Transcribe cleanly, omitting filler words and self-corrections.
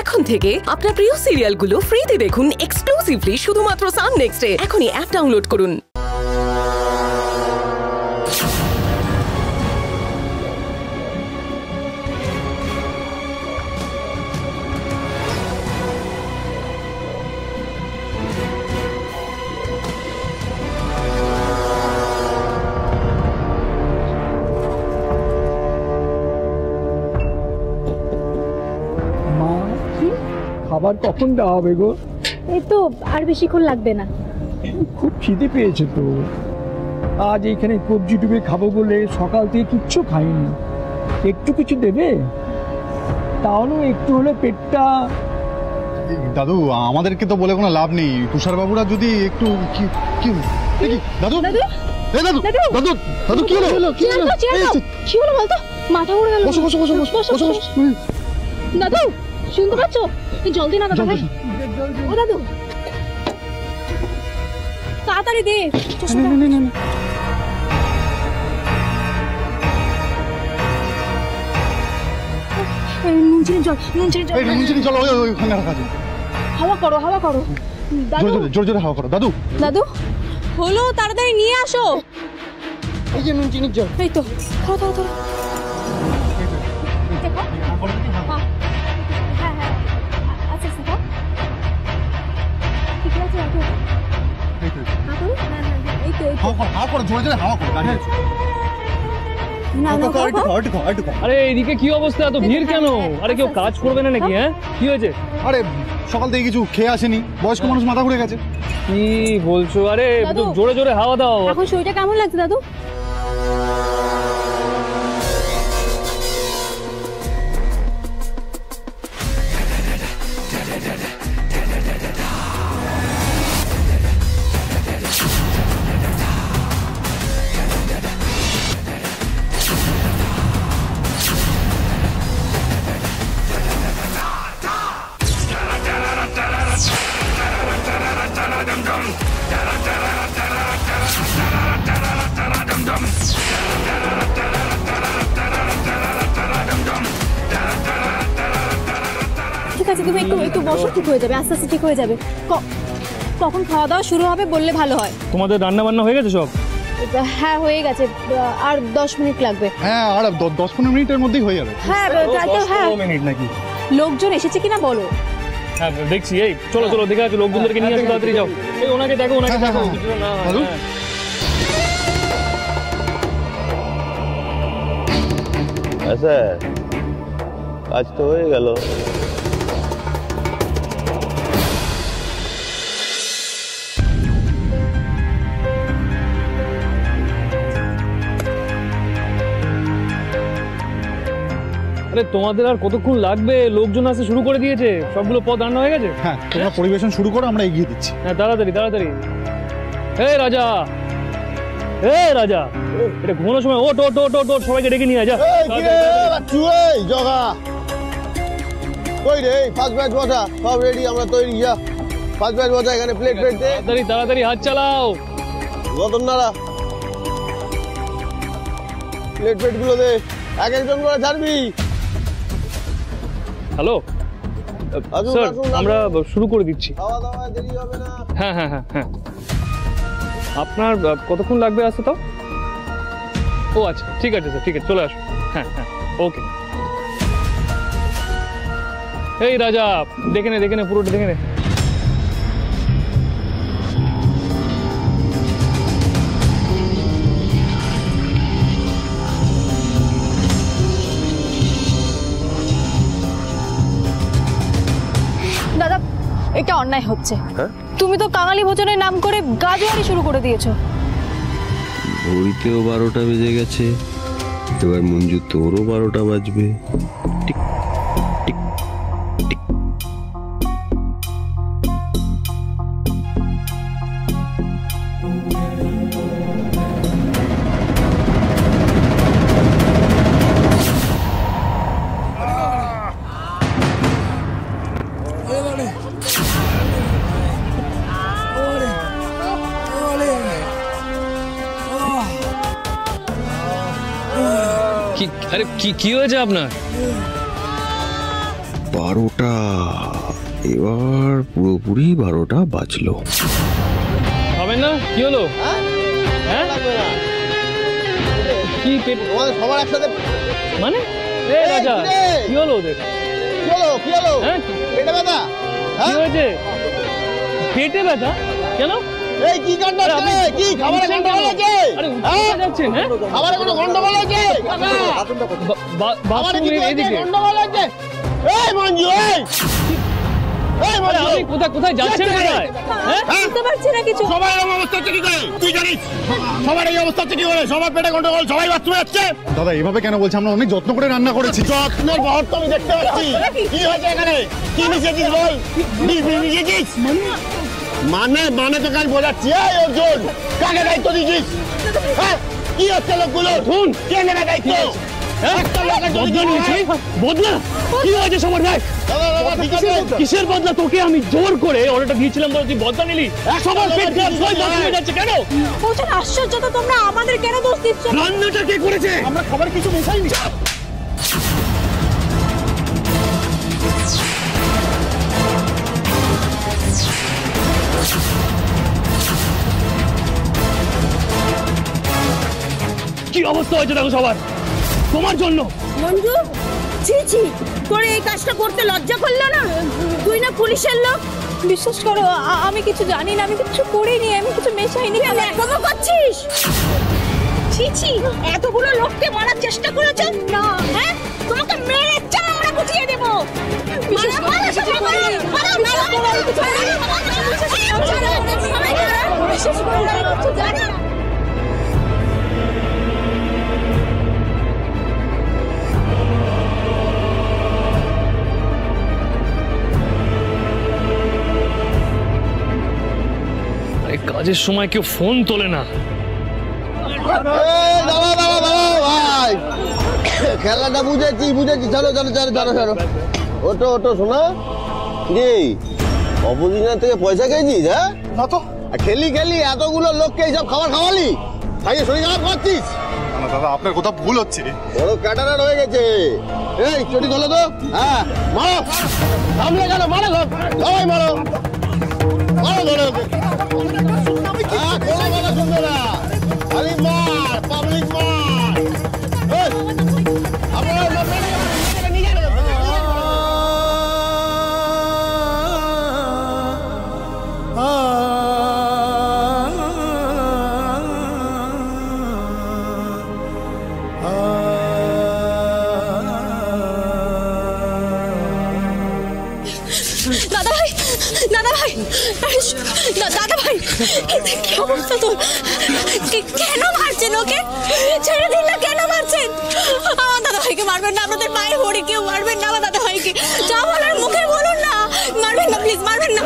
এখন থেকে আপনার প্রিয় সিরিয়ালগুলো ফ্রিতে দেখুন এক্সক্লুসিভলি শুধুমাত্র সান নেক্সটে। এখনই অ্যাপ ডাউনলোড করুন। খাবার কখন দেওয়া হবে গো? এই তো আর বেশিক্ষণ লাগবে না। খুব খিদে পেয়েছে তো। আজ এইখানে কবজি ডুবে খাবো বলে সকাল থেকে কিচ্ছু খাইনি। একটু কিছু দেবে? তাহলেও একটু হলে পেটটা। দাদু আমাদেরকে তো বলে কোনো লাভ নেই। তুষার বাবুরা যদি একটু কি দাদু দাদু দাদু দাদু দাদু কি হলো? কি হলো বলতো? মাথা ঘুরে গেল। বসো বসো বসো বসো বসো। দাদু শুনতে পাচ্ছ? জলদি না দাদা ভাই। ও দাদু তাড়াতাড়ি দে। নুনচিনি জল ওইখানে রাখা আছে। হাওয়া করো হাওয়া করো। জোরে জোরে হাওয়া করো। দাদু দাদু হলো, তাড়াতাড়ি নিয়ে আসো। এই যে নুনচিনির জল। এই তো ধরো ধরো ধরো। আরে এইদিকে কি অবস্থা? এত ভিড় কেন? আরে কেউ কাজ করবে না নাকি? হ্যাঁ কি হয়েছে? আরে সকাল থেকে কিছু খেয়ে আসেনি, বয়স্ক মানুষ মাথা ঘুরে গেছে। কি বলছো? আরে জোরে জোরে হাওয়া দাও। এখন শরীরটা কেমন লাগছে দাদু? ঠিক আছে, তুমি একটু বসো, ঠিক হয়ে যাবে, আস্তে আস্তে ঠিক হয়ে যাবে। কখন খাওয়া দাওয়া শুরু হবে বললে ভালো হয়। তোমাদের রান্না বান্না হয়ে গেছে সব? হ্যাঁ হয়ে গেছে, আর 10 মিনিট লাগবে। হ্যাঁ আর 10-15 মিনিটের মধ্যেই হয়ে যাবে। হ্যাঁ হ্যাঁ মিনিট নাকি? লোকজন এসেছে কিনা বলো। হ্যাঁ দেখছি। এই চলো চলো, দেখে আছে লোকজনদেরকে নিয়ে আসো, তাড়াতাড়ি যাও। এই ওনাকে দেখো, ওনাকে দেখো। আচ্ছা কাজ তো হয়ে গেল। আরে তোমাদের আর কতক্ষণ লাগবে? লোকজন আসতে শুরু করে দিয়েছে, সবগুলো পদ রান্না হয়ে গেছে। হ্যাঁ তোমরা পরিবেশন শুরু করো, আমরা এগিয়ে দিচ্ছি। হ্যাঁ তাড়াতাড়ি তাড়াতাড়ি। এই রাজা, এই রাজা, এটা ঘুমানোর সময় ওট ওট ওট ওট, সবাইকে ডেকে নিয়ে যা। জগা কই রে? ফার্স্ট ব্যাচ বসা, সব রেডি, আমরা তৈরি। যা ফার্স্ট ব্যাচ বসা, এখানে প্লেট প্লেট দে। তাড়াতাড়ি তাড়াতাড়ি হাত চালাও। রতন নাড়া, প্লেট প্লেট গুলো দে, এক একজন করে ছাড়বি। হ্যালো স্যার, আমরা শুরু করে দিচ্ছি। খাওয়া দাওয়ায় দেরি হবে না। হ্যাঁ হ্যাঁ হ্যাঁ হ্যাঁ। আপনার কতক্ষণ লাগবে আসতে তাও? ও আচ্ছা ঠিক আছে স্যার, ঠিক আছে চলে আসুন। হ্যাঁ হ্যাঁ ওকে। এই রাজা দেখে নে, দেখে নে, পুরোটা দেখে নে। দাদা এটা অন্যায় হচ্ছে। তুমি তো কাঙালি ভোজনের নাম করে গাজোয়ারি শুরু করে দিয়েছো। ঘড়িতেও 12টা বেজে গেছে, এবার মঞ্জু তোরও 12টা বাজবে। Tick tick tick. আরে কি হয়েছে আপনার? 12টা, এবার পুরোপুরি 12টা বাজলো। হবে না? কি হলো? হ্যাঁ কি তোমাদের সবার একসাথে মানে রাজা কি হলো ওদের? কি হলো হ্যাঁ পেটে ব্যথা? কি হয়েছে? পেটে ব্যথা কেন? এই কি গন্ডগোল আছে? কি খাবারে গন্ডগোল আছে? আরে উঠে যাচ্ছেন? হ্যাঁ খাবারে কোনো গন্ডগোল আছে? বাথরুমের এদিকে গন্ডগোল আছে? এই মঞ্জু এই আরে আপনি কোথায় যাচ্ছেন? হ্যাঁ বুঝতে পারছি না কিছু। সবার এরকম অবস্থা হচ্ছে কি করে? তুই জানিস সবার এই অবস্থা হচ্ছে কি করে? সবার পেটে গন্ডগোল, সবাই বাথরুমে যাচ্ছে। দাদা এভাবে কেন বলছে? আমরা অনেক যত্ন করে রান্না করেছি। যত্নের বহর তো আমি দেখতে পাচ্ছি। কি হয়েছে এখানে? কি মিশিয়েছিস বল? মিশিয়েছিস মানে তো কাজ বোঝাচ্ছি। এই অর্জুন কাকে দায়িত্ব দিয়েছিস? হ্যাঁ কি হচ্ছে লোকগুলো? কে নেবে দায়িত্ব? বদলা কি হয়েছে সবার? দেখ কিসের বদলা? তোকে আমি জোর করে অর্ডারটা দিয়েছিলাম বলে তুই বদলা নিলি? সবার পেট খারাপ, সবাই বাথরুমে যাচ্ছে কেন? ওটা আশ্চর্য তো, তোমরা আমাদের কেন দোষ দিচ্ছ? রান্নাটা কে করেছে? আমরা খাবার কিছু মেশাইনি। কি অবস্থা হয়েছে দেখো সবার, তোমার জন্য। মঞ্জু ছি ছি, তোর এই কাজটা করতে লজ্জা করলো না? তুই না পুলিশের লোক। বিশ্বাস করো আমি কিছু জানি না, আমি কিছু করিনি, আমি কিছু মেশাইনি। এখনো করছিস? ছি ছি, এতগুলো লোককে মারার চেষ্টা করেছ না? হ্যাঁ তোমাকে মেরে চামড়া গুটিয়ে দেব। বিশ্বাস করো কিছু জানি না। কাজের সময় কেউ ফোন তোলে না। ভাই খেলাটা বুঝেছি চলো ওটো শোনা কি অপোজিশন থেকে পয়সা খেয়েছিস? হ্যাঁ না তো খেলি এতগুলো লোককে এইসব খাবার খাওয়ালি, খাইয়ে শরীর খারাপ করছিস। না দাদা আপনার কোথাও ভুল হচ্ছে। বড় ক্যাটারার হয়ে গেছে। এই চটি খোলো তো। হ্যাঁ মারো, সামনে কেন? মারো সবাই মারো ধরে ওকে। হ্যাঁ কোনো কথা শুনবে না, খালি মার, পাবলিক মার। আপনারা দাদা ভাই কি অবস্থা তোর? কেন মারছেন ওকে? ছেড়ে দিন না, কেন মারছেন? আমার দাদা ভাইকে মারবেন না, আপনাদের পায়ে পড়ে কেউ মারবেন না আমার দাদা ভাইকে। যা বলার মুখে বলুন না, মারবেন না প্লিজ, মারবেন না।